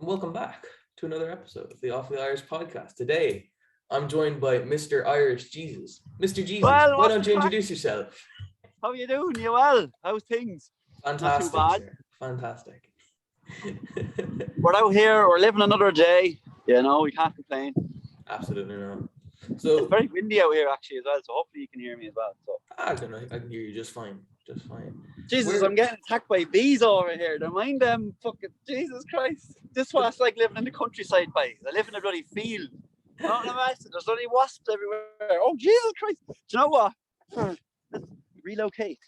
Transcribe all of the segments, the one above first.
and welcome back to another episode of the Awfully Irish podcast. Today, I'm joined by Mr. Irish Jesus. Mr. Jesus, Well, why what's don't the you crack? introduce yourself? How you doing? You well? How's things? Fantastic, Not too sir. Fantastic. bad. We're out here. We're living another day. You know, we can't complain. Absolutely not. It's So, very windy out here actually as well. So hopefully you can hear me as well. So I can hear you just fine. Just fine. Jesus, I'm getting attacked by bees over here. Don't mind them. Fucking Jesus Christ. This is what it's like living in the countryside, boys. I live in a bloody field. Not a mess. There's bloody wasps everywhere. Oh Jesus Christ! Do you know what? Let's relocate.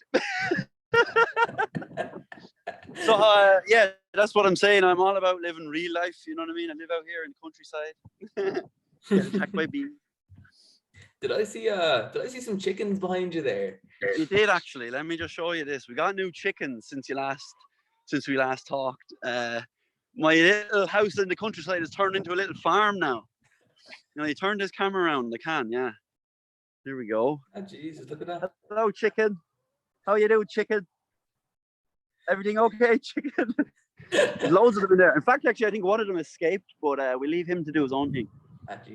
So yeah, that's what I'm saying. I'm all about living real life. You know what I mean? I live out here in the countryside. Get attacked by bees. Did I see some chickens behind you there? You did actually. Let me just show you this. We got new chickens since we last talked. My little house in the countryside has turned into a little farm now. You know, you turn this camera around. I can, yeah. Here we go. Oh Jesus, look at that. Hello, chicken. How you doing, chicken? Everything okay, chicken? There's loads of them in there. In fact, actually, I think one of them escaped, but we leave him to do his own thing.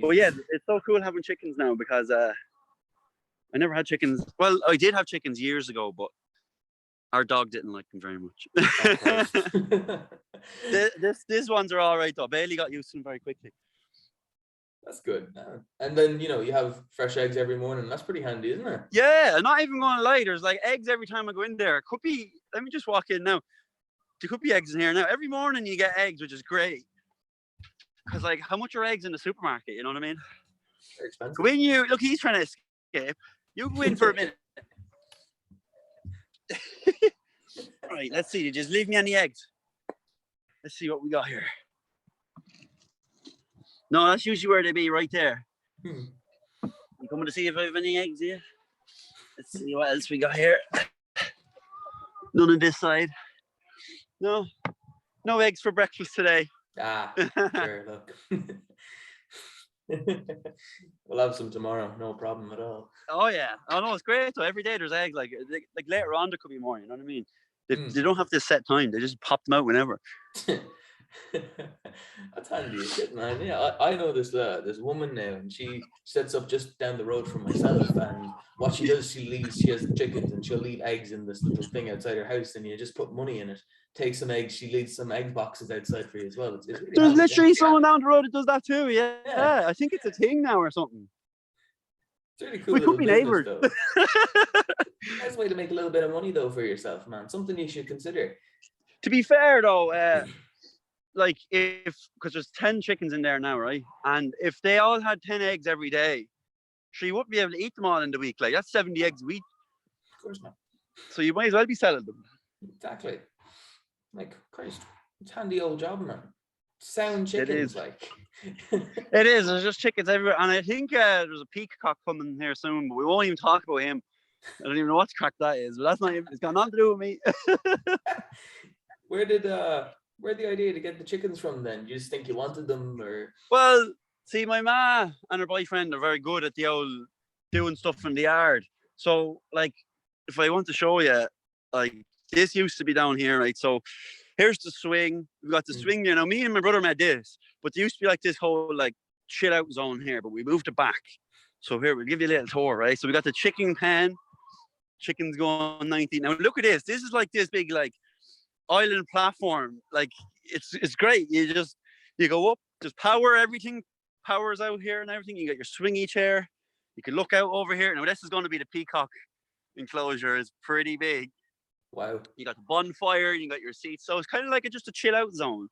But yeah, it's so cool having chickens now because I never had chickens. Well, I did have chickens years ago, but our dog didn't like them very much. These ones are all right though. Bailey got used to them very quickly. That's good. And then, you have fresh eggs every morning. That's pretty handy, isn't it? Yeah, I'm not even going to lie. There's like eggs every time I go in there. It could be, let me just walk in now. There could be eggs in here now. Every morning you get eggs, which is great. Because like, how much are eggs in the supermarket? You know what I mean? They're expensive. When you, look, he's trying to escape. You go in for a minute. Right, let's see. Just leave me on the eggs. Let's see what we got here. No, that's usually where they be, right there. You coming to see if I have any eggs here? Let's see what else we got here. None on this side. No eggs for breakfast today. Sure, look. We'll have some tomorrow, no problem at all. Oh yeah. Oh no, it's great. So every day there's eggs. Like later on there could be more, you know what I mean? They don't have this set time, they just pop them out whenever. That's handy as shit, man. Yeah, I know this woman now, and she sets up just down the road from myself, and what she does, she has chickens, and she'll leave eggs in this little thing outside her house, and you just put money in it, take some eggs, she leaves some egg boxes outside for you as well. It's really There's literally someone down the road that does that too. Yeah, I think it's a thing now or something. It's really cool. We could be neighbors. Nice way to make a little bit of money though for yourself, man. Something you should consider. To be fair though, like because there's 10 chickens in there now, right? And if they all had 10 eggs every day, you wouldn't be able to eat them all in the week. Like that's 70 eggs a week. Of course not. So you might as well be selling them. Exactly. Like Christ, it's handy old job, man. Sound chickens, it is. Like. It is. There's just chickens everywhere, and I think there's a peacock coming here soon, but we won't even talk about him. I don't even know what crack that is, but that's not. It's got nothing to do with me. Where'd the idea to get the chickens from then? You just think you wanted them, or? Well, see, my ma and her boyfriend are very good at the old doing stuff in the yard. So, like, if I want to show you, like, this used to be down here, right? So, here's the swing. We've got the swing there. Now, me and my brother made this, but there used to be like this whole like chill out zone here, but we moved it back. So here, we'll give you a little tour, right? So we got the chicken pen. Chickens going 19. Now look at this. This is like this big like island platform. Like it's great. You go up, just power, everything powers out here and everything. You got your swingy chair. You can look out over here. Now this is going to be the peacock enclosure. It's pretty big. Wow. You got the bonfire, you got your seats. So it's kind of like just a chill out zone.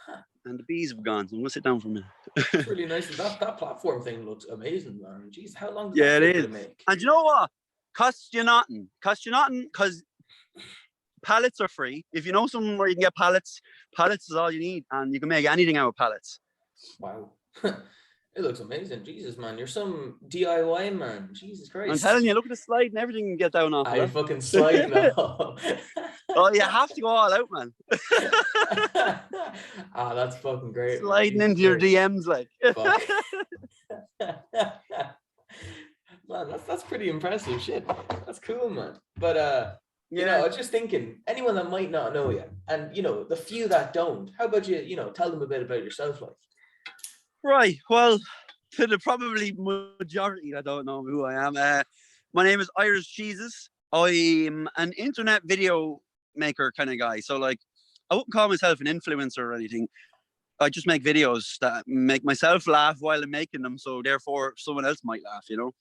Huh. And the bees have gone, so I'm going to sit down for a minute. It's really nice. That platform thing looks amazing, man. Jeez, how long did that take to make? And you know what? Costs you nothing because pallets are free. If you know somewhere where you can get pallets is all you need, and you can make anything out of pallets. Wow. It looks amazing. Jesus, man. You're some DIY man. Jesus Christ. I'm telling you, look at the slide and everything you can get down off. I fucking slide now. Oh, you have to go all out, man. That's fucking great. Sliding into your DMs, like. Man, that's pretty impressive shit. That's cool, man. But You know, I was just thinking, anyone that might not know you, and you know, the few that don't, how about you know, tell them a bit about yourself, like. Right. Well, to the probably majority that don't know who I am, my name is Irish Jesus. I'm an internet video maker kind of guy. So like, I wouldn't call myself an influencer or anything. I just make videos that make myself laugh while I'm making them. So therefore, someone else might laugh. You know.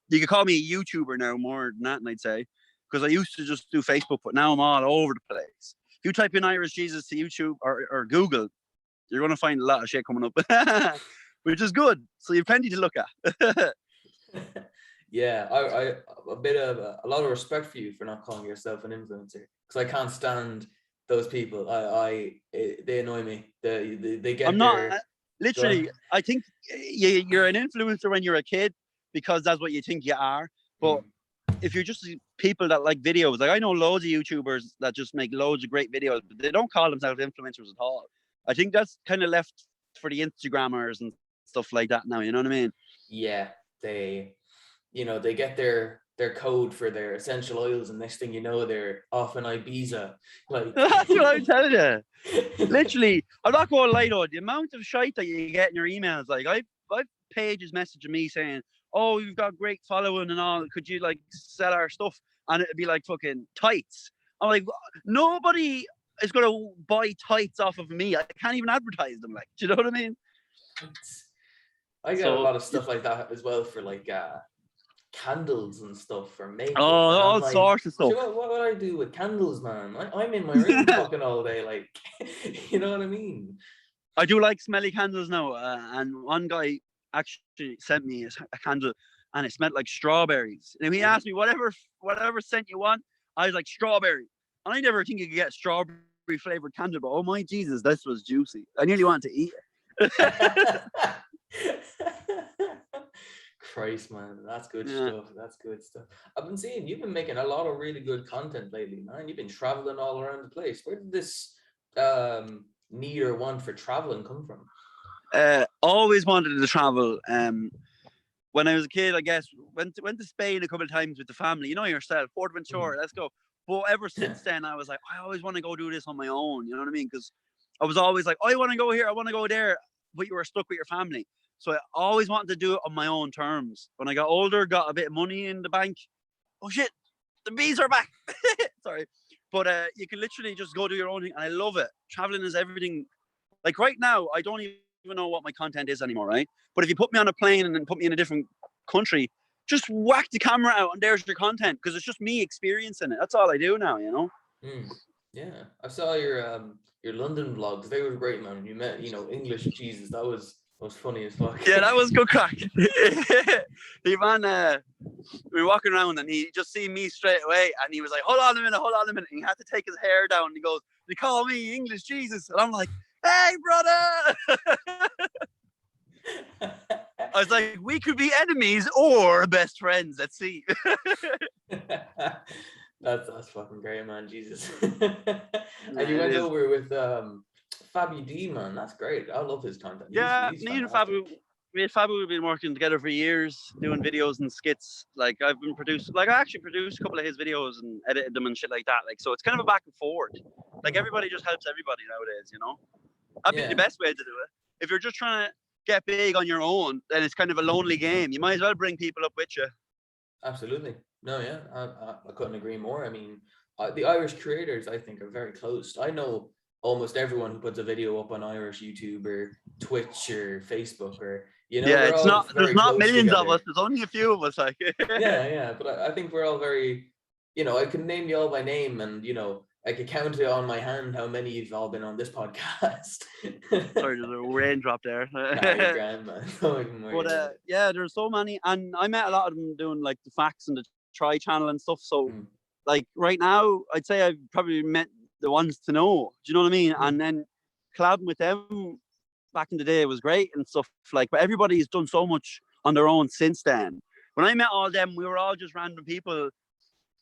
You could call me a YouTuber now more than that, I'd say, because I used to just do Facebook, but now I'm all over the place. If you type in Irish Jesus to YouTube or Google, you're going to find a lot of shit coming up, which is good. So you've plenty to look at. Yeah, I a lot of respect for you for not calling yourself an influencer, because I can't stand those people. They annoy me. They get I'm their. not literally. I think you're an influencer when you're a kid because that's what you think you are. But if you're just people that like videos, like I know loads of YouTubers that just make loads of great videos, but they don't call themselves influencers at all. I think that's kind of left for the Instagrammers and stuff like that now. You know what I mean? Yeah, they, you know, they get their code for their essential oils, and next thing you know, they're off in Ibiza. Like that's what I'm telling you. Literally, I'm not going to lie though. The amount of shite that you get in your emails, like I've pages messaging me saying, "Oh, you've got great following and all. Could you like sell our stuff?" And it'd be like fucking tights. I'm like, nobody is gonna buy tights off of me. I can't even advertise them. Like, do you know what I mean? I get a lot of stuff like that as well for like candles and stuff for makeup. Oh, all like, sorts of stuff. What would I do with candles, man? I'm in my room fucking all day, like, you know what I mean? I do like smelly candles now, and one guy actually sent me a candle, and it smelled like strawberries. And he asked me whatever scent you want. I was like strawberry, and I never think you could get a strawberry flavored candle, but oh my Jesus, this was juicy. I nearly wanted to eat it. Christ, man, that's good stuff. That's good stuff. I've been seeing you've been making a lot of really good content lately, man. You've been traveling all around the place. Where did this need or want for traveling come from? Always wanted to travel. When I was a kid, I guess went to Spain a couple of times with the family. You know yourself, Portventura, let's go. But ever since then, I was like, I always want to go do this on my own. You know what I mean? Because I was always like, I want to go here, I want to go there, but you were stuck with your family. So I always wanted to do it on my own terms. When I got older, got a bit of money in the bank. Oh shit, the bees are back. Sorry. But you can literally just go do your own thing. And I love it. Traveling is everything. Like right now, I don't even know what my content is anymore, right? But if you put me on a plane and then put me in a different country, just whack the camera out and there's your content, because it's just me experiencing it. That's all I do now, you know? Yeah. I saw your London vlogs. They were great, man. You met, you know, English Jesus. That was funny as fuck. Yeah, that was good crack. The man, we were walking around and he just seen me straight away and he was like, hold on a minute. And he had to take his hair down and he goes, they call me English Jesus. And I'm like, hey, brother. I was like, we could be enemies or best friends. Let's see. That's fucking great, man. Jesus. And you went over with Fabi D, man. That's great. I love his content. He's me and Fabu, we've been working together for years, doing videos and skits. Like I actually produced a couple of his videos and edited them and shit like that. Like, so it's kind of a back and forth. Like everybody just helps everybody nowadays, you know? That'd be the best way to do it. If you're just trying to get big on your own, then it's kind of a lonely game. You might as well bring people up with you. Absolutely. No, yeah, I couldn't agree more. I mean, the Irish creators, I think, are very close. I know almost everyone who puts a video up on Irish YouTube or Twitch or Facebook, or, you know, it's not, there's not millions together. Of us, there's only a few of us, like. yeah, but I think we're all very, you know, I can name you all by name, and, you know, I could count it on my hand how many you've all been on this podcast. Sorry, there's a raindrop there. Nah, you're grand, man. But yeah, there's so many, and I met a lot of them doing like the facts and the try channel and stuff. So like right now, I'd say I've probably met the ones to know. Do you know what I mean? And then collabing with them back in the day was great and stuff. Like, but everybody's done so much on their own since then. When I met all them, we were all just random people,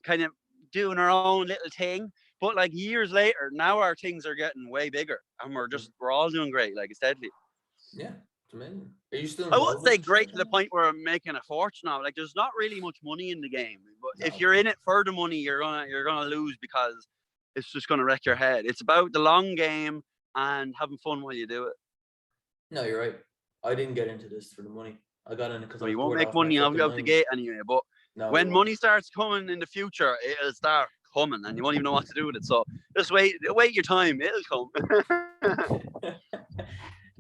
kind of doing our own little thing. But like years later, now our things are getting way bigger, and we're all doing great. Like, it's deadly. Yeah, It's amazing. Are you still I wouldn't involved with say the show? great to the point where I'm making a fortune now. Like, there's not really much money in the game. But if No. you're in it for the money, you're gonna lose because it's just gonna wreck your head. It's about the long game and having fun while you do it. No, you're right. I didn't get into this for the money. I got in it because So I was you won't bored make off my money out fucking the mind. gate anyway. But No, when you money starts coming in the future, it'll start coming, and you won't even know what to do with it. So just wait your time. It'll come.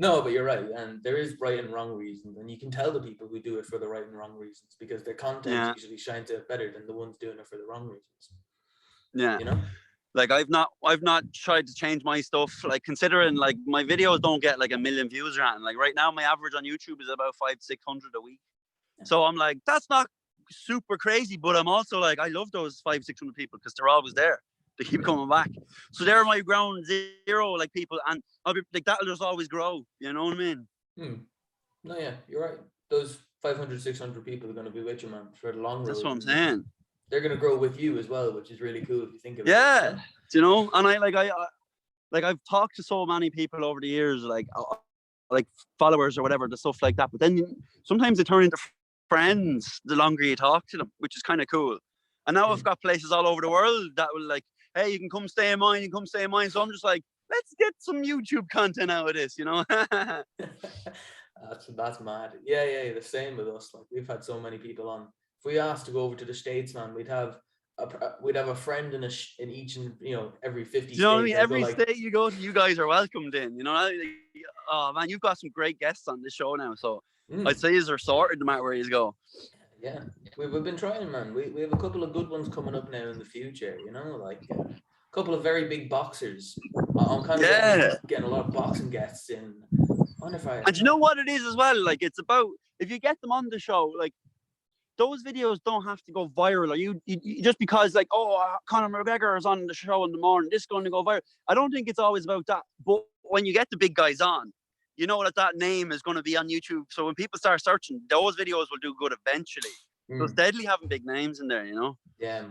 No, but you're right, and there is right and wrong reasons, and you can tell the people who do it for the right and wrong reasons because their content Yeah. usually shines out better than the ones doing it for the wrong reasons. Yeah. You know? Like I've not tried to change my stuff. Like considering like my videos don't get like 1 million views or anything. Like right now my average on YouTube is about 500-600 a week. So I'm like, that's not super crazy, but I'm also like, I love those 500-600 people because they're always there. They keep coming back. So they're my ground zero, like people, and I'll be like that'll just always grow. You know what I mean? No, yeah, you're right. Those 500, 600 people are going to be with you, man, for the long road. That's what I'm saying. They're going to grow with you as well, which is really cool if you think about Yeah, it. you know, and I've talked to so many people over the years, like followers or whatever, the stuff like that. But then sometimes they turn into friends the longer you talk to them, which is kind of cool. And now I've got places all over the world that will like, hey, you can come stay in mine, you can come stay in mine. So I'm just like, let's get some YouTube content out of this, you know? That's mad. Yeah, the same with us. Like we've had so many people on. If we asked to go over to the States, man, we'd have a friend in each and every 50 you know what I mean? states. Every state you go to, you guys are welcomed in. You know, oh man, you've got some great guests on this show now. So I'd say you're sorted no matter where you go. Yeah, we've been trying, man. We have a couple of good ones coming up now in the future. You know, like a couple of very big boxers. I'm kind of getting a lot of boxing guests in. And you know what it is as well? Like it's about if you get them on the show, like those videos don't have to go viral. Or you just because like, oh, Conor McGregor is on the show in the morning, this is going to go viral. I don't think it's always about that. But when you get the big guys on, you know that name is going to be on YouTube. So when people start searching, those videos will do good eventually. So it's deadly having big names in there, you know? Yeah.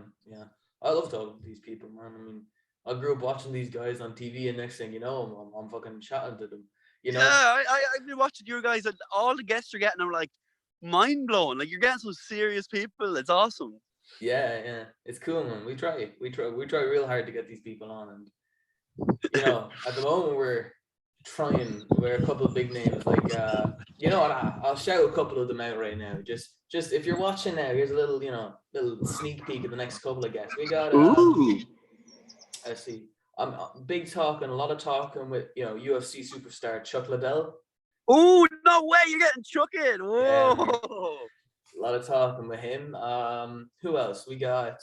I love talking to these people, man. I mean, I grew up watching these guys on TV, and next thing you know, I'm fucking chatting to them. You know? Yeah, I've been watching you guys, and all the guests you're getting are like mind blowing. Like you're getting some serious people. It's awesome. Yeah, it's cool, man. We try real hard to get these people on, and at the moment we're a couple of big names, like what, I'll shout a couple of them out right now. Just if you're watching now, here's a little little sneak peek of the next couple of guests. We got let's see. I'm big talking, a lot of talking with UFC superstar Chuck Liddell. Oh, no way, you're getting Chuck in. Whoa. Yeah, a lot of talking with him. Who else? We got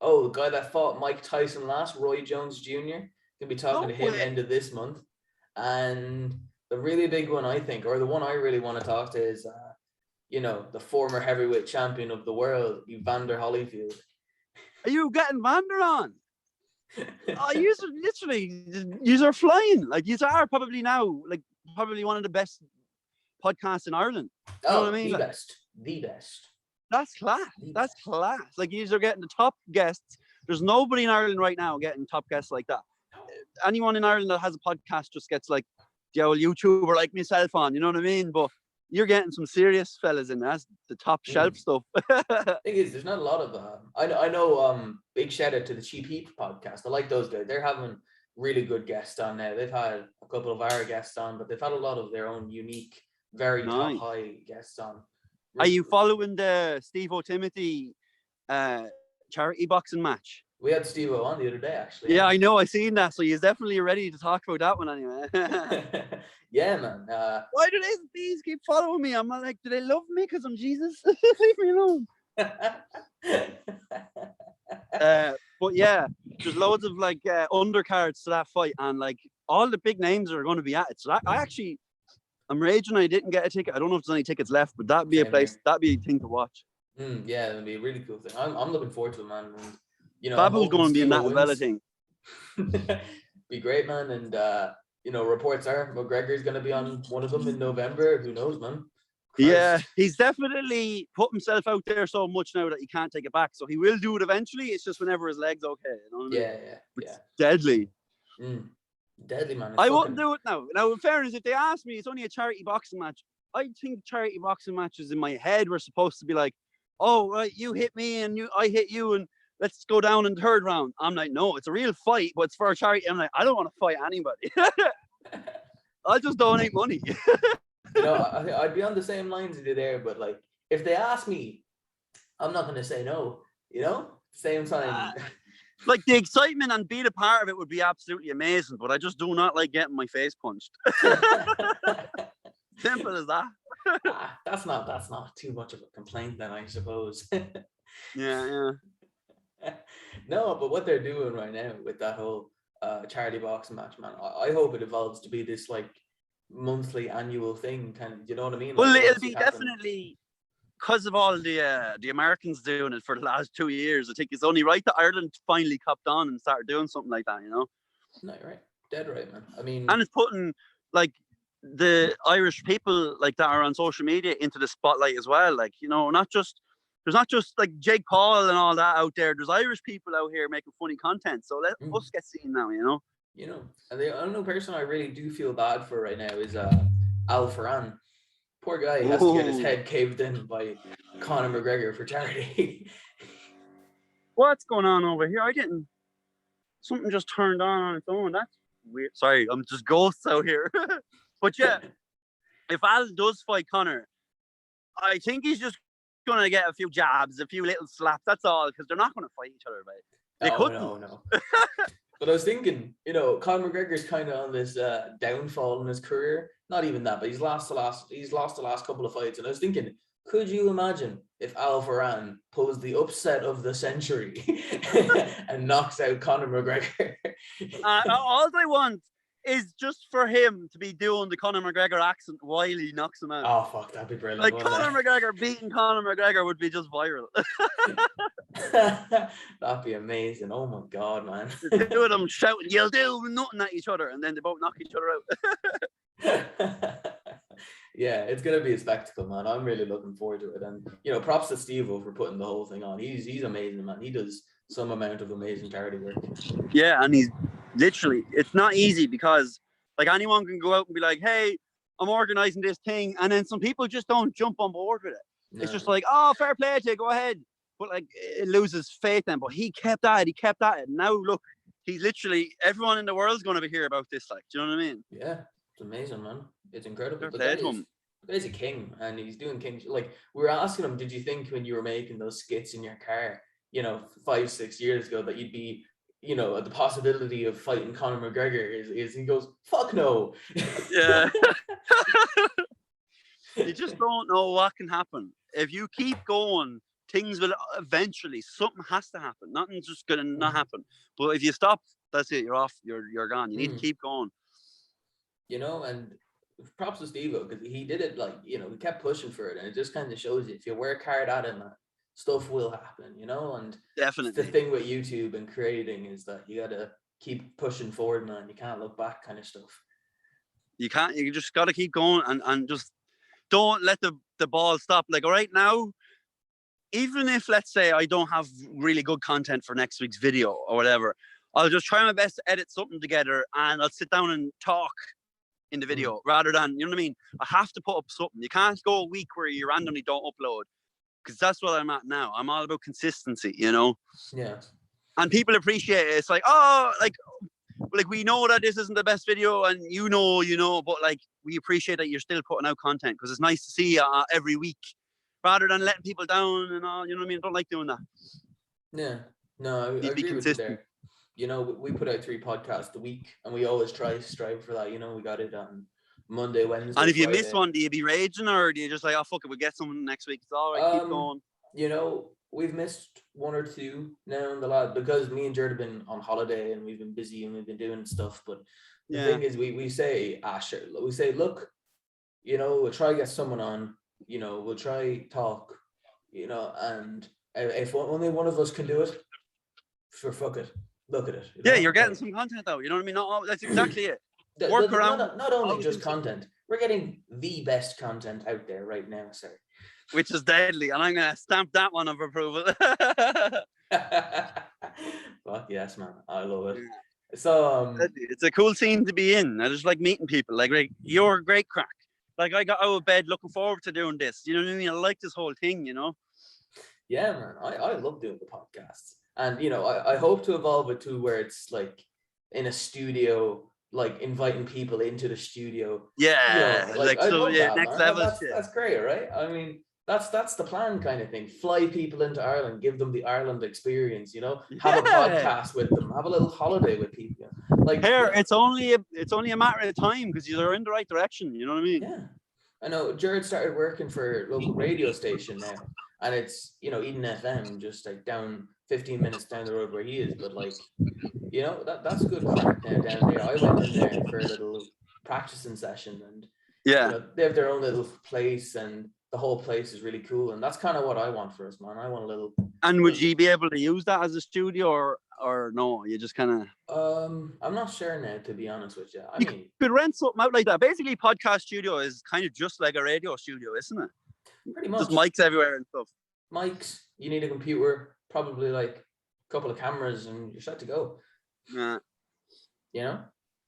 the guy that fought Mike Tyson last, Roy Jones Jr. Gonna be talking to him end of this month. And the really big one, I think, or the one I really want to talk to is the former heavyweight champion of the world, Evander Hollyfield. Are you getting Vander on? Oh, you are flying. Like you are probably now, like probably one of the best podcasts in Ireland. You know what I mean? The best. That's class. That's class. Like you are getting the top guests. There's nobody in Ireland right now getting top guests like that. Anyone in Ireland that has a podcast just gets like the old YouTuber like myself on. You know what I mean? But you're getting some serious fellas in there. That's the top shelf stuff. Thing is, there's not a lot of I know big shout out to the Cheap Heat podcast. I like those guys. They're having really good guests on now. They've had a couple of our guests on, but they've had a lot of their own unique, very top high guests on. Are you following the Steve O'Timothy charity boxing match? We had Steve-O on the other day, actually. Yeah, I know. I seen that. So he's definitely ready to talk about that one anyway. Yeah, man. Why do these keep following me? I'm like, do they love me because I'm Jesus? Leave me alone. But yeah, there's loads of like undercards to that fight, and like all the big names are going to be at it. So I'm raging I didn't get a ticket. I don't know if there's any tickets left, but that'd be a thing to watch. Yeah, it'd be a really cool thing. I'm looking forward to it, man. And, Babu's going to be in that Vela thing. Be great, man. And reports are McGregor's going to be on one of them in November. Who knows, man? Christ. Yeah, he's definitely put himself out there so much now that he can't take it back. So he will do it eventually. It's just whenever his leg's okay. You know what I mean? Yeah. Deadly. Deadly, man. I wouldn't do it now. Now, in fairness, if they ask me, it's only a charity boxing match. I think charity boxing matches in my head were supposed to be like, oh, right, you hit me and I hit you and let's go down in the third round. I'm like, no, it's a real fight, but it's for a charity. I'm like, I don't want to fight anybody. I'll just donate money. I'd be on the same lines as you there, but like, if they ask me, I'm not going to say no, same time. Like, the excitement and being a part of it would be absolutely amazing, but I just do not like getting my face punched. Simple as that. That's not too much of a complaint then, I suppose. Yeah. No, but what they're doing right now with that whole charity boxing match, man, I hope it evolves to be this like monthly, annual thing, kind of, you know what I mean? Well, like, it'll be definitely because of all the Americans doing it for the last 2 years. I think it's only right that Ireland finally copped on and started doing something like that, No, you're right. Dead right, man. I mean, and it's putting like the Irish people like that are on social media into the spotlight as well. Like, there's not just like Jake Paul and all that out there. There's Irish people out here making funny content. So let us get seen now, and the only person I really do feel bad for right now is Al Ferran. Poor guy, he has to get his head caved in by Conor McGregor for charity. What's going on over here? Something just turned on its own. That's weird. Sorry, I'm just ghosts out here. But yeah, if Al does fight Conor, I think he's just going to get a few jabs, a few little slaps. That's all, because they're not going to fight each other, right? They couldn't. No. But I was thinking, Conor McGregor's kind of on this downfall in his career. Not even that, but he's lost the last couple of fights. And I was thinking, could you imagine if Al Ferran pulls the upset of the century and knocks out Conor McGregor? All I want is just for him to be doing the Conor McGregor accent while he knocks him out. Oh, fuck, that'd be brilliant. Like, Conor McGregor beating Conor McGregor would be just viral. That'd be amazing. Oh my God, man. The two of them shouting, you'll do nothing at each other, and then they both knock each other out. Yeah, it's gonna be a spectacle, man. I'm really looking forward to it. And props to Steve-O for putting the whole thing on. He's amazing, man. He does some amount of amazing charity work. Yeah, and he's literally, it's not easy because like anyone can go out and be like, hey, I'm organizing this thing, and then some people just don't jump on board with it. No. It's just like, oh, fair play to you, go ahead. But like, it loses faith then. But he kept at it. Now look, he's literally, everyone in the world's going to hear about this. Like, do you know what I mean? Yeah, it's amazing, man. It's incredible. He's a king, and he's doing king. Like, we were asking him, did you think when you were making those skits in your car, 5-6 years ago, that you'd be, the possibility of fighting Conor McGregor? Is he goes, fuck no. Yeah. You just don't know what can happen. If you keep going, things will eventually, something has to happen. Nothing's just gonna not happen. But if you stop, that's it. You're off. You're gone. You need to keep going. And props to Steve-O, because he did it like, he kept pushing for it, and it just kind of shows you if you work hard at it, stuff will happen, and definitely the thing with YouTube and creating is that you gotta keep pushing forward, man. You can't look back, kind of stuff. You just gotta keep going and just don't let the ball stop. Like, all right, now, even if, let's say, I don't have really good content for next week's video or whatever, I'll just try my best to edit something together, and I'll sit down and talk in the video rather than, you know what I mean? I have to put up something. You can't go a week where you randomly don't upload, because that's what I'm at now. I'm all about consistency, Yeah. And people appreciate it. It's like, oh, like we know that this isn't the best video, and but like, we appreciate that you're still putting out content, because it's nice to see every week rather than letting people down and all, you know what I mean? I don't like doing that. Yeah. No, I agree with you there. We put out 3 podcasts a week, and we always strive for that. We got it on Monday, Wednesday, and if you Friday. miss one, do you be raging, or do you just like, oh, fuck it, we'll get someone next week? It's all right, keep going. We've missed 1 or 2 now in the lab, because me and Jared have been on holiday and we've been busy and we've been doing stuff. But the thing is, we say, sure, we say, look, we'll try to get someone on, we'll try talk, and if only one of us can do it, fuck it, look at it. Yeah, you're getting some content though, you know what I mean? No, that's exactly it. Work around. Not only just content, we're getting the best content out there right now, sir. Which is deadly, and I'm gonna stamp that one of approval. Fuck yes, man, I love it. So it's a cool scene to be in. I just like meeting people. Like, you're a great crack. Like I got out of bed looking forward to doing this. You know what I mean? I like this whole thing, you know? Yeah, man. I love doing the podcasts. And I hope to evolve it to where it's like in a studio, like inviting people into the studio. Yeah, Like I so love yeah, that, next man. level shit. That's great, right? I mean, that's the plan kind of thing. Fly people into Ireland, give them the Ireland experience, have a podcast with them, have a little holiday with people. Like here, it's only a matter of time because you're in the right direction, you know what I mean? Yeah. I know Jared started working for a local radio station now, and it's Eden FM, just like down 15 minutes down the road where he is. But like, that's good crack now down there. I went in there for a little practicing session, and Yeah. they have their own little place, and the whole place is really cool. And that's kind of what I want for us, man. I want a little. And would you be able to use that as a studio, or no? You just kind of. I'm not sure now, to be honest with you. I you mean, could rent something out like that. Basically, podcast studio is kind of just like a radio studio, isn't it? pretty much. Just mics everywhere and stuff. Mics. You need a computer, probably like a couple of cameras, and you're set to go. Yeah.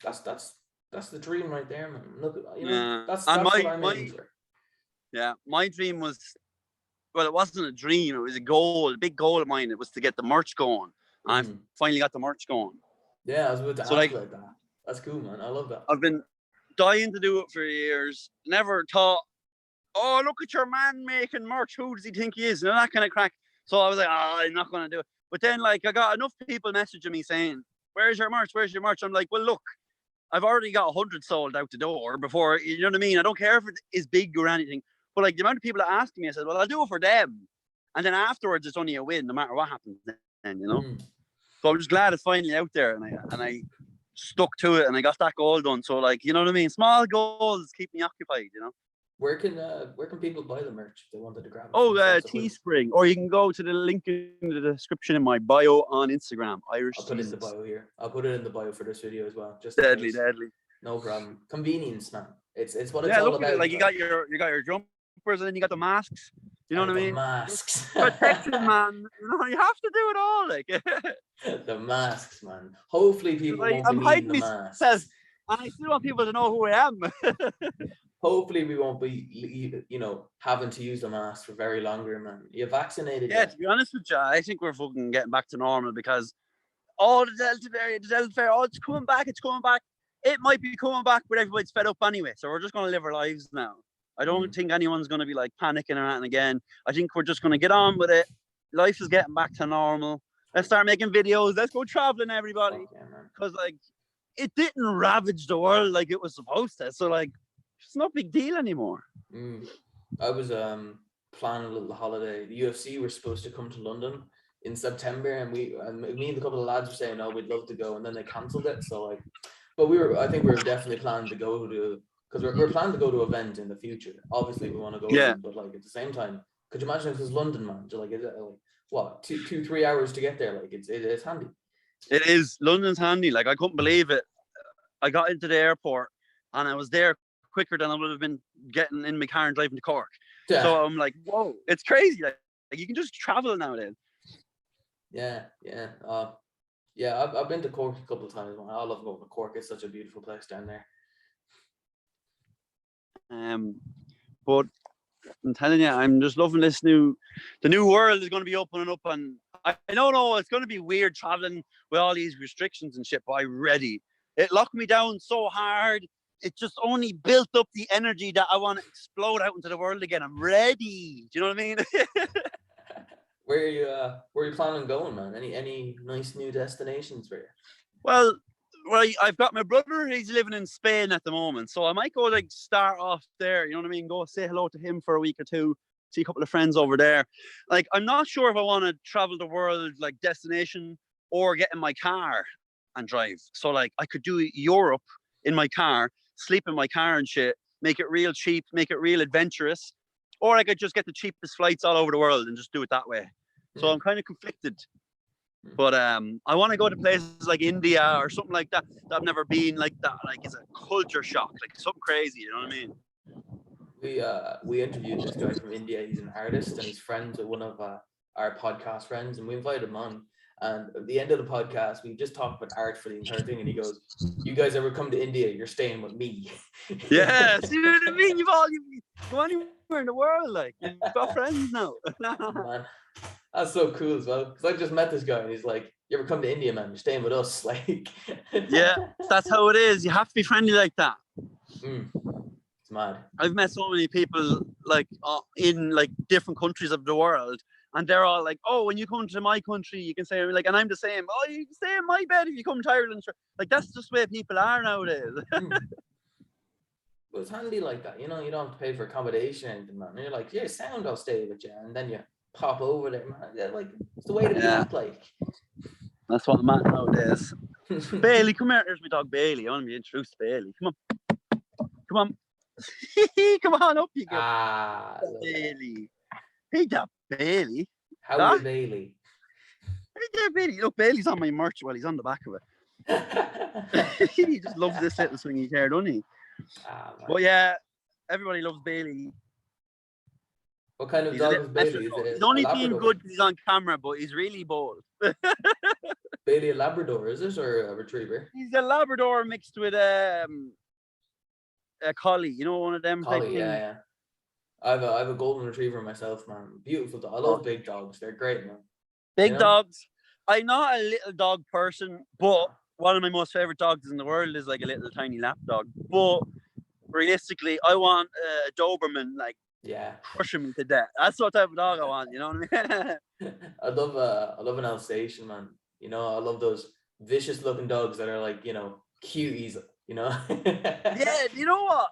That's the dream right there, man. Look, that's and what I'm aiming for. Yeah, my dream was, well, it wasn't a dream. It was a big goal of mine. It was to get the merch going. And I finally got the merch going. Yeah, I was about to ask about that. That's cool, man. I love that. I've been dying to do it for years. Never thought, oh, look at your man making merch. Who does he think he is? And that kind of crack. So I was like, I'm not going to do it. But then, like, I got enough people messaging me saying, where's your merch? Where's your merch? I'm like, well, look, I've already got 100 sold out the door before, you know what I mean? I don't care if it is big or anything. But, like, the amount of people that ask me, I said, well, I'll do it for them. And then afterwards, it's only a win, no matter what happens then, So I'm just glad it's finally out there, and I stuck to it, and I got that goal done. So, like, you know what I mean? Small goals keep me occupied, Where can people buy the merch if they wanted to grab it? Oh, Teespring, or you can go to the link in the description in my bio on Instagram. Irish. I'll put it in the bio here. I'll put it in the bio for this video as well. Just deadly. No problem. Convenience, man. It's what it's all look about. At it, like you got your jumpers, and then you got the masks. You know what I mean? Masks. Protection, man. You have to do it all, like. The masks, man. Hopefully people won't be needing the masks. And I still want people to know who I am. Hopefully we won't be, having to use the mask for very longer, man. You're vaccinated. Yeah, to be honest with you, I think we're fucking getting back to normal because the Delta variant, it's coming back. It might be coming back, but everybody's fed up anyway. So we're just going to live our lives now. I don't think anyone's going to be like panicking or anything again. I think we're just going to get on with it. Life is getting back to normal. Let's start making videos. Let's go traveling, everybody. Because like it didn't ravage the world like it was supposed to. So like it's no big deal anymore. I was planning a little holiday. The UFC were supposed to come to London in September, and me and a couple of lads were saying, "Oh, we'd love to go," and then they cancelled it. So like, but I think we were definitely planning to go to. Because we're planning to go to an event in the future. Obviously, we want to go. Yeah. But like at the same time, could you imagine if it was London, man? Like, is it like what 2-3 hours to get there? Like, it's handy. It is. London's handy. Like, I couldn't believe it. I got into the airport and I was there quicker than I would have been getting in my car and driving to Cork. Yeah. So I'm like, whoa, it's crazy. Like you can just travel nowadays. Yeah. I've been to Cork a couple of times, man. I love going to Cork. It's such a beautiful place down there. But I'm telling you, I'm just loving the new world is going to be opening up, and I don't know, it's going to be weird traveling with all these restrictions and shit, but I'm ready. It locked me down so hard. It just only built up the energy that I want to explode out into the world again. I'm ready. Do you know what I mean? Where are you planning on going, man? Any nice new destinations for you? Well, I've got my brother. He's living in Spain at the moment, so I might go like start off there. You know what I mean? Go say hello to him for a week or two. See a couple of friends over there. Like, I'm not sure if I want to travel the world like destination or get in my car and drive. So like, I could do Europe in my car, sleep in my car and shit, make it real cheap, make it real adventurous, or I could just get the cheapest flights all over the world and just do it that way. So I'm kind of conflicted. But I want to go to places like India or something like that I've never been. Like that, like it's a culture shock, like something crazy. You know what I mean? We interviewed this guy from India. He's an artist and he's friends with one of our podcast friends, and we invited him on. And at the end of the podcast, we just talked about art for the entire thing, and he goes, "You guys ever come to India? You're staying with me." Yeah, see what I mean? You go anywhere in the world, like you've got friends now. Man, that's so cool as well. Because I just met this guy, and he's like, "You ever come to India, man? You're staying with us." Like, Yeah, that's how it is. You have to be friendly like that. It's mad. I've met so many people like in like different countries of the world, and they're all like, "Oh, when you come to my country, you can stay." Like, and I'm the same. Oh, you can stay in my bed if you come to Ireland. Like, that's just the way people are nowadays. But it's handy like that, you know. You don't have to pay for accommodation or anything, man. You're like, "Yeah, sound, I'll stay with you," and then you pop over there, man. Yeah, like, it's the way to be at, like. That's what I'm at nowadays. Bailey, come here. There's my dog Bailey. I want to be introduced to Bailey. Come on. Come on up, you go. Bailey. Hey there, Bailey. How are you, Bailey? Hey there, Bailey. Look, Bailey's on my merch while he's on the back of it. He just loves this little swingy hair, doesn't he? But yeah, everybody loves Bailey. What kind of dog is Bailey? He's only being good because he's on camera, but he's really bold. Bailey a Labrador, is it, or a retriever? He's a Labrador mixed with a collie. You know, one of them collie, type things. Yeah. I have a golden retriever myself, man. Beautiful dog. I love big dogs. They're great, man. Big dogs. I'm not a little dog person, but one of my most favorite dogs in the world is like a little tiny lap dog. But realistically, I want a Doberman, like, crushing me to death. That's what type of dog I want. You know what I mean? I love an Alsatian, man. You know, I love those vicious looking dogs that are like, you know, cuties. You know. Yeah. You know what?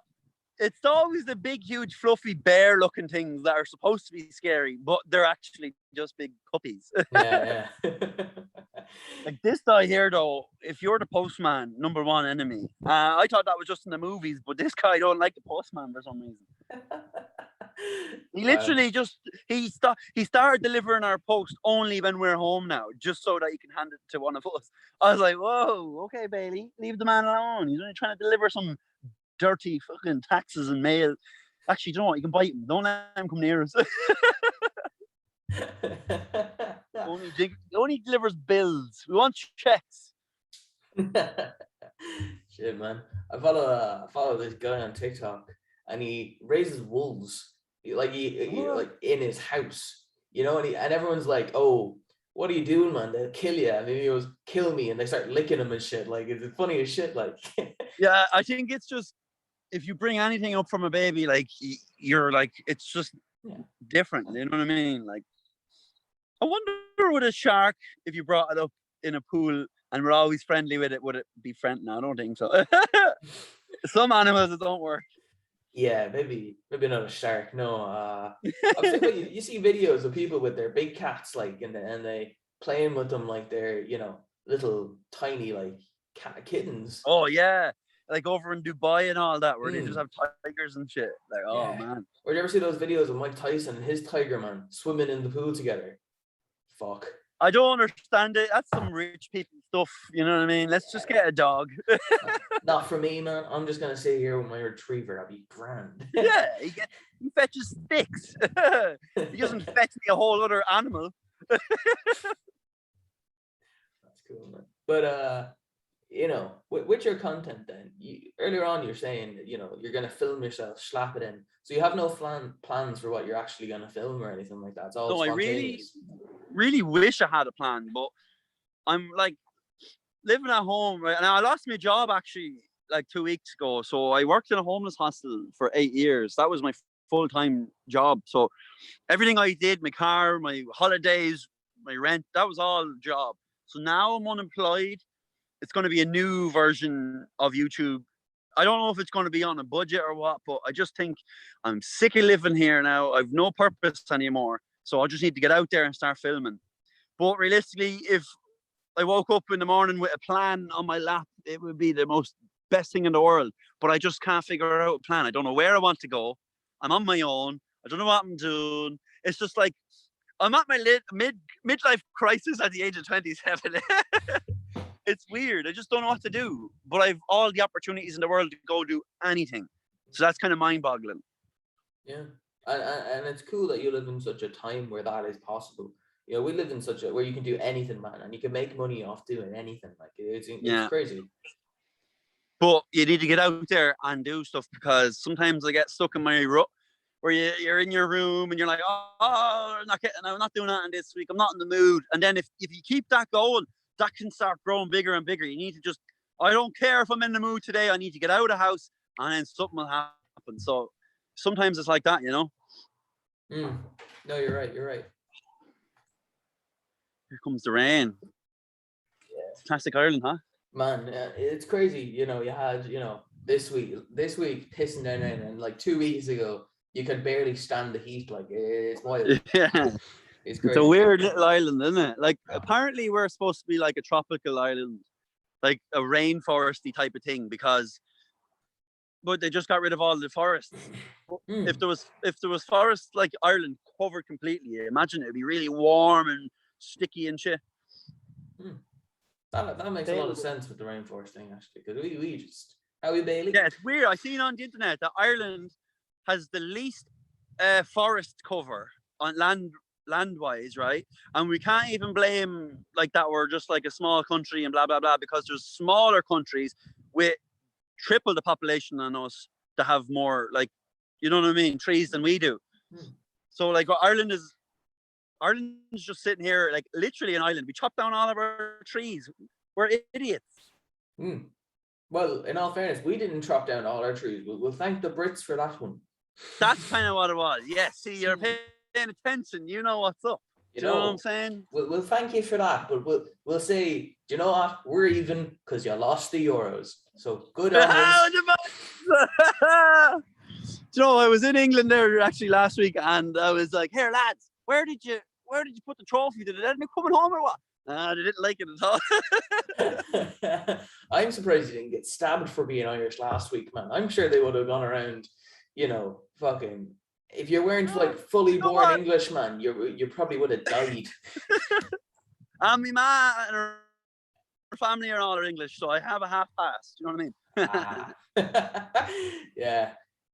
It's always the big, huge, fluffy, bear-looking things that are supposed to be scary, but they're actually just big puppies. Yeah. Like this guy here, though, if you're the postman, number one enemy. I thought that was just in the movies, but this guy don't like the postman for some reason. He literally he started delivering our post only when we're home now, just so that he can hand it to one of us. I was like, whoa, okay, Bailey, leave the man alone. He's only trying to deliver some dirty fucking taxes and mail. Actually, you know what? You can bite him. Don't let him come near us. only delivers bills. We want checks. Shit, man. I follow this guy on TikTok, and he raises wolves. He like in his house, you know, and everyone's like, "Oh, what are you doing, man? They'll kill you." And then he goes, "Kill me," and they start licking him and shit. Like, it's funny as shit. Like, yeah, I think it's just if you bring anything up from a baby, like you're like, it's just different. You know what I mean? Like, I wonder with a shark, if you brought it up in a pool and we're always friendly with it, would it be friendly? No, I don't think so. Some animals it don't work. Yeah, maybe not a shark. No, you see videos of people with their big cats, like, and they playing with them like they're, you know, little tiny like kittens. Oh yeah, like over in Dubai and all that, where they just have tigers and shit. Like, oh man. Or you ever see those videos of Mike Tyson and his tiger, man, swimming in the pool together? Fuck. I don't understand it. That's some rich people stuff. You know what I mean? Let's just get a dog. Not for me, man. I'm just gonna sit here with my retriever. I'll be grand. Yeah, he fetches sticks. He doesn't fetch me a whole other animal. That's cool, man. But you know, with your content, then earlier on you're saying, you know, you're gonna film yourself, slap it in. So you have no plans for what you're actually gonna film or anything like that. It's all spontaneous. I really wish I had a plan, but I'm like living at home right now. I lost my job actually like 2 weeks ago, so I worked in a homeless hostel for 8 years. That was my full-time job. So everything I did, my car, my holidays, my rent, that was all job. So now I'm unemployed. It's going to be a new version of YouTube. I don't know if it's going to be on a budget or what, but I just think I'm sick of living here now. I've no purpose anymore. So I just need to get out there and start filming. But realistically, if I woke up in the morning with a plan on my lap, it would be the best thing in the world. But I just can't figure out a plan. I don't know where I want to go. I'm on my own. I don't know what I'm doing. It's just like I'm at my midlife crisis at the age of 27. It's weird. I just don't know what to do. But I've all the opportunities in the world to go do anything. So that's kind of mind-boggling. Yeah. And it's cool that you live in such a time where that is possible. You know, we live in such a where you can do anything, man, and you can make money off doing anything. Like it's Yeah. crazy. But you need to get out there and do stuff, because sometimes I get stuck in my rut where you're in your room and you're like, oh, I'm not doing that this week. I'm not in the mood. And then if you keep that going, that can start growing bigger and bigger. You need to just, I don't care if I'm in the mood today. I need to get out of the house, and then something will happen. So sometimes it's like that, you know. No, you're right. You're right. Here comes the rain. Yeah. Classic Ireland, huh? Man, it's crazy. You know, you had, you know, this week pissing down rain, and like 2 weeks ago, you could barely stand the heat. Like it's wild. Yeah. It's crazy. It's a weird little island, isn't it? Like apparently we're supposed to be like a tropical island, like a rainforesty type of thing, but they just got rid of all the forests. If there was forests like Ireland covered completely, imagine it'd be really warm and sticky and shit. That makes a lot of sense with the rainforest thing, actually, because we just how we Bailey. Yeah, it's weird. I seen on the internet that Ireland has the least forest cover on land-wise, right? And we can't even blame like that we're just like a small country and blah blah blah, because there's smaller countries with triple the population than us that have more, like, you know what I mean, trees than we do. So like what Ireland's just sitting here like literally an island. We chopped down all of our trees. We're idiots. Well, in all fairness, we didn't chop down all our trees. We'll thank the Brits for that one. That's kind of what it was. Yeah, see, you're paying attention. You know what's up. You know what I'm saying? We'll thank you for that, but we'll say, do you know what? We're even because you lost the Euros. So good on us. You know, I was in England there actually last week, and I was like, "Here, lads, where did you put the trophy? Did it end up coming home or what?" They didn't like it at all. I'm surprised you didn't get stabbed for being Irish last week, man. I'm sure they would have gone around, you know, fucking. If you weren't like fully born English, man, you probably would have died. And my ma and her family are all English, so I have a half pass. Do you know what I mean? Yeah.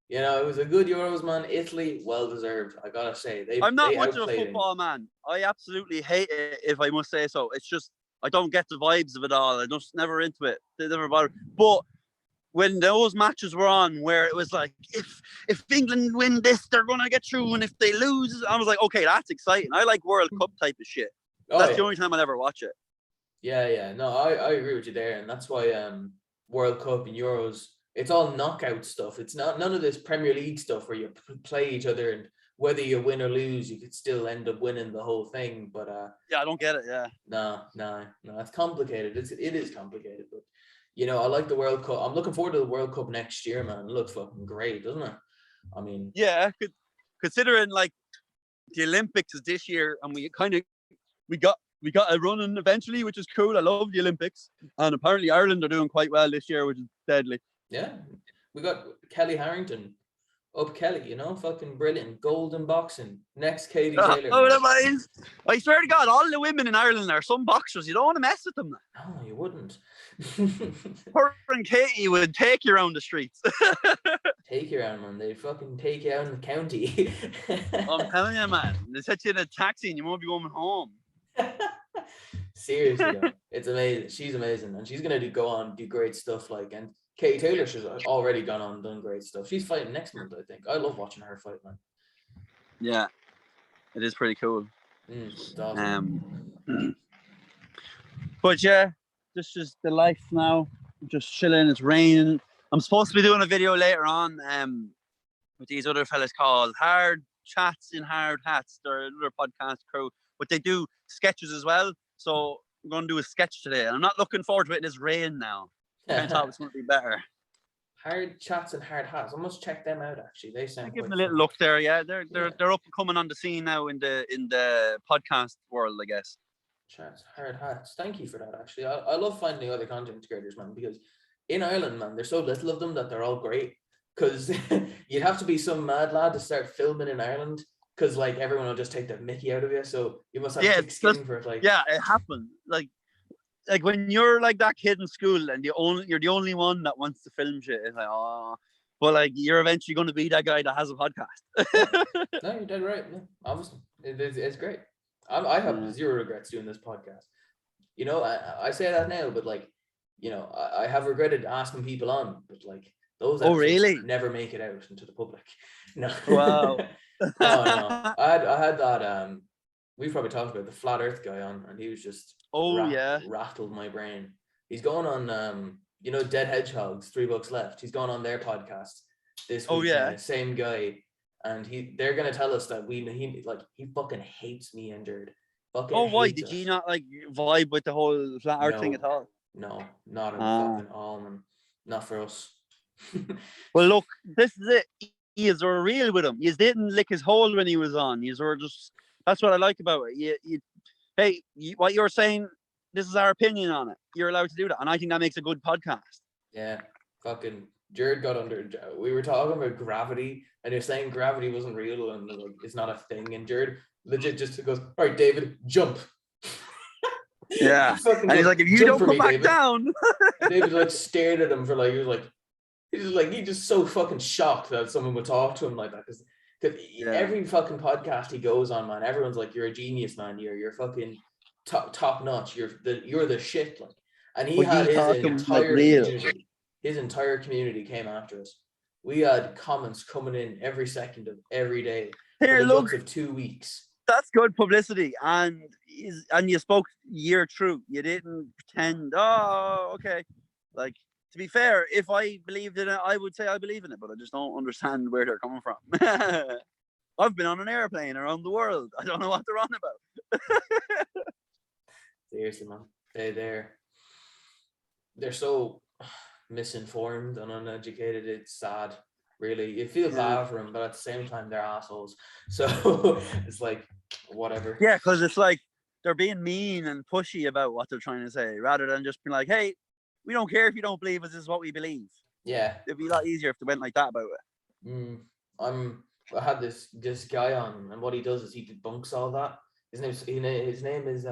You know, it was a good Euros, man. Italy, well deserved. I gotta say, I'm not much of a football man. I absolutely hate it, if I must say so. It's just I don't get the vibes of it all. I'm just never into it. They never bother. But when those matches were on, where it was like, if England win this, they're gonna get through, and if they lose, I was like, okay, that's exciting. I like World Cup type of shit. That's the only time I'll ever watch it. Yeah. No, I agree with you there, and that's why World Cup and Euros. It's all knockout stuff. It's not none of this Premier League stuff where you play each other and whether you win or lose, you could still end up winning the whole thing. But yeah, I don't get it. Yeah. No, it's complicated. It is complicated. But you know, I like the World Cup. I'm looking forward to the World Cup next year, man. It looks fucking great, doesn't it? I mean, yeah. Considering like the Olympics is this year, and we got a run-in eventually, which is cool. I love the Olympics, and apparently Ireland are doing quite well this year, which is deadly. Yeah, we got Kelly Harrington up Kelly, you know, fucking brilliant. Golden boxing. Next Katie Taylor. I swear to God, all the women in Ireland are some boxers. You don't want to mess with them. No, you wouldn't. Her and Katie would take you around the streets. Take you around, man. They'd fucking take you out in the county. I'm telling you, man. They set you in a taxi and you won't be going home. Seriously, though, it's amazing. She's amazing, and she's gonna go on do great stuff. Like, and Katie Taylor, she's already gone on and done great stuff. She's fighting next month, I think. I love watching her fight, man. Yeah, it is pretty cool. It's awesome. But yeah, this is the life now. I'm just chilling. It's raining. I'm supposed to be doing a video later on with these other fellas called Hard Chats in Hard Hats. They're another podcast crew, but they do sketches as well. So I'm going to do a sketch today. And I'm not looking forward to it in this rain now. I thought it's going to be better. Hard Chats and Hard Hats. I must check them out, actually. They sound give them a little look there. Yeah, they're up and coming on the scene now in the podcast world, I guess. Chats, Hard Hats. Thank you for that, actually. I love finding other content creators, man, because in Ireland, man, there's so little of them that they're all great. Because you'd have to be some mad lad to start filming in Ireland. Because like everyone will just take the mickey out of you, so you must have thick skin for it. Like, yeah, it happened. Like when you're like that kid in school and you're the only one that wants to film shit. It's like, oh, but like you're eventually going to be that guy that has a podcast. No, you're dead right. Yeah, obviously, it's great. I have zero regrets doing this podcast. You know, I say that now, but like, you know, I have regretted asking people on, but like those Oh, episodes really? never make it out into the public. No. Wow. No. I had that we've probably talked about the flat earth guy on, and he was just Oh, yeah. rattled my brain. He's going on you know, Dead Hedgehogs, $3 left. He's going on their podcast this Oh, week. yeah. Same guy. And they're gonna tell us that he fucking hates me and Jared. Fucking Oh, why? hates Did us. you not like vibe with the whole flat earth thing at all? No, not at fucking all, man. Not for us. Well, look, this is it. You were real with him. You didn't lick his hole when he was on. You were just. That's what I like about it. What you're saying. This is our opinion on it. You're allowed to do that, and I think that makes a good podcast. Yeah, fucking Jared got under. We were talking about gravity, and you're saying gravity wasn't real and like it's not a thing. And Jared legit just goes, "All right, David, jump." Yeah, and he's like, "If you don't come back David." down," David like stared at him for like he just so fucking shocked that someone would talk to him like that because every fucking podcast he goes on, man, everyone's like, "You're a genius, man. You're fucking top notch. You're the shit." Like, and he had his entire community. His entire community came after us. We had comments coming in every second of every day for the looks of 2 weeks. That's good publicity, and you spoke year through. You didn't pretend. Oh, okay. Like, to be fair, if I believed in it, I would say I believe in it, but I just don't understand where they're coming from. I've been on an airplane around the world. I don't know what they're on about. Seriously, man. They're so misinformed and uneducated. It's sad, really. You feel bad for them, but at the same time they're assholes, so it's like whatever. Yeah, because it's like they're being mean and pushy about what they're trying to say rather than just being like, "Hey, we don't care if you don't believe us, this is what we believe." Yeah, it'd be a lot easier if they went like that about it. I had this guy on, and what he does is he debunks all that. His name is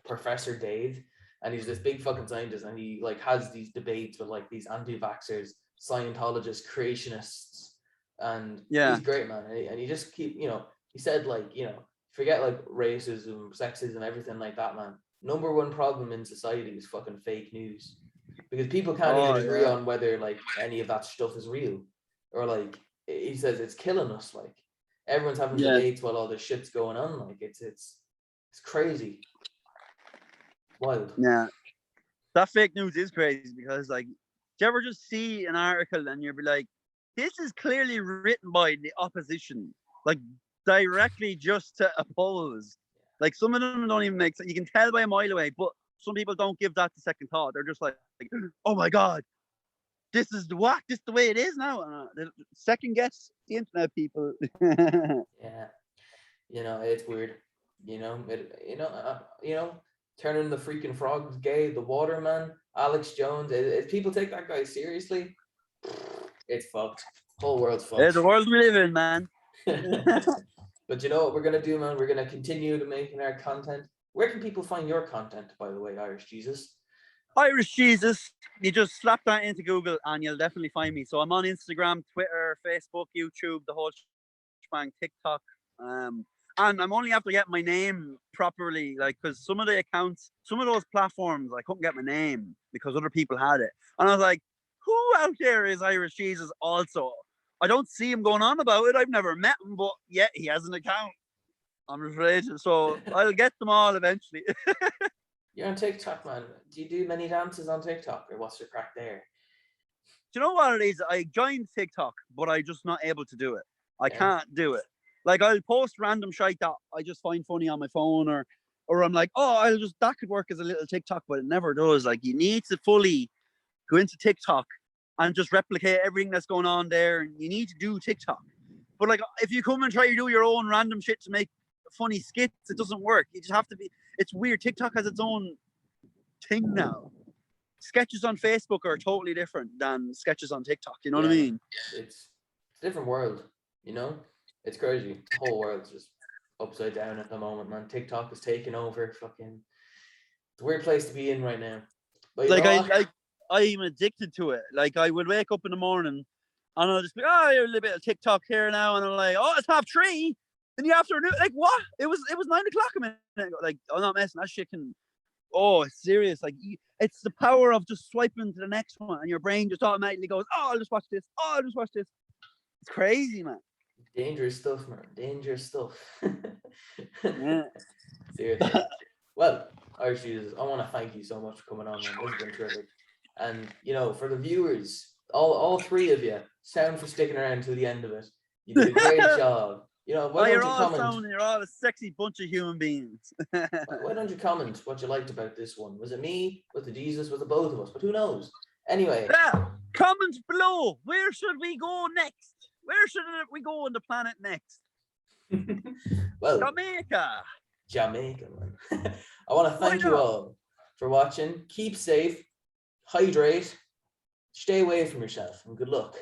Professor Dave, and he's this big fucking scientist, and he like has these debates with like these anti-vaxxers, Scientologists, creationists, and he's great, man. And he just he said, like, forget like racism, sexism, everything like that, man. Number one problem in society is fucking fake news, because people can't even agree on whether like any of that stuff is real, or like he says it's killing us. Like, everyone's having debates while all this shit's going on. Like, it's crazy. Wild. Yeah, that fake news is crazy, because like, do you ever just see an article and you'll be like, this is clearly written by the opposition, like directly just to oppose. Like, some of them don't even make sense. You can tell by a mile away, but some people don't give that the second thought. They're just like, oh my god, this is the way it is now. Second guess the internet people. Yeah, it's weird. Turning the freaking frogs gay, the waterman, Alex Jones. If people take that guy seriously, it's fucked. Whole world's fucked. Yeah, the world we live in, man. But you know what we're gonna do, man? We're gonna continue to making our content. Where can people find your content, by the way, Irish Jesus? Irish Jesus. You just slap that into Google and you'll definitely find me. So I'm on Instagram, Twitter, Facebook, YouTube, the whole shebang, TikTok. And I'm only after getting my name properly, like, because some of the accounts, some of those platforms, I couldn't get my name because other people had it. And I was like, who out there is Irish Jesus also? I don't see him going on about it. I've never met him, but yeah, he has an account. I'm afraid. So I'll get them all eventually. You're on TikTok, man. Do you do many dances on TikTok, or what's your crack there? Do you know what it is? I joined TikTok, but I'm just not able to do it. I can't do it. Like, I'll post random shit that I just find funny on my phone, or I'm like, oh, that could work as a little TikTok, but it never does. Like, you need to fully go into TikTok and just replicate everything that's going on there, and you need to do TikTok. But like, if you come and try to do your own random shit to make funny skits, it doesn't work. You just have to be. It's weird. TikTok has its own thing now. Sketches on Facebook are totally different than sketches on TikTok. You know what I mean? It's a different world. It's crazy. The whole world's just upside down at the moment, man. TikTok is taking over. Fucking, it's a weird place to be in right now. But I'm addicted to it. Like, I would wake up in the morning and I'll just be, a little bit of TikTok here now, and I'm like, oh, it's 3:30. in the afternoon. Like what? It was 9 o'clock a minute ago. Like, I'm not messing. That shit can. Oh, it's serious. Like, it's the power of just swiping to the next one, and your brain just automatically goes, "Oh, I'll just watch this. Oh, I'll just watch this." It's crazy, man. Dangerous stuff, man. Dangerous stuff. Yeah. Seriously. Well, Irish Jesus, I want to thank you so much for coming on, man. This has been terrific. And for the viewers, all three of you, sound for sticking around till the end of it. You did a great job. Why don't you comment? You're all a sexy bunch of human beings. Why don't you comment what you liked about this one? Was it me? Was it Jesus? Was it both of us? But who knows? Anyway. Yeah, comment below. Where should we go next? Where should we go on the planet next? Well, Jamaica, man. I want to thank you all for watching. Keep safe, hydrate, stay away from yourself, and good luck.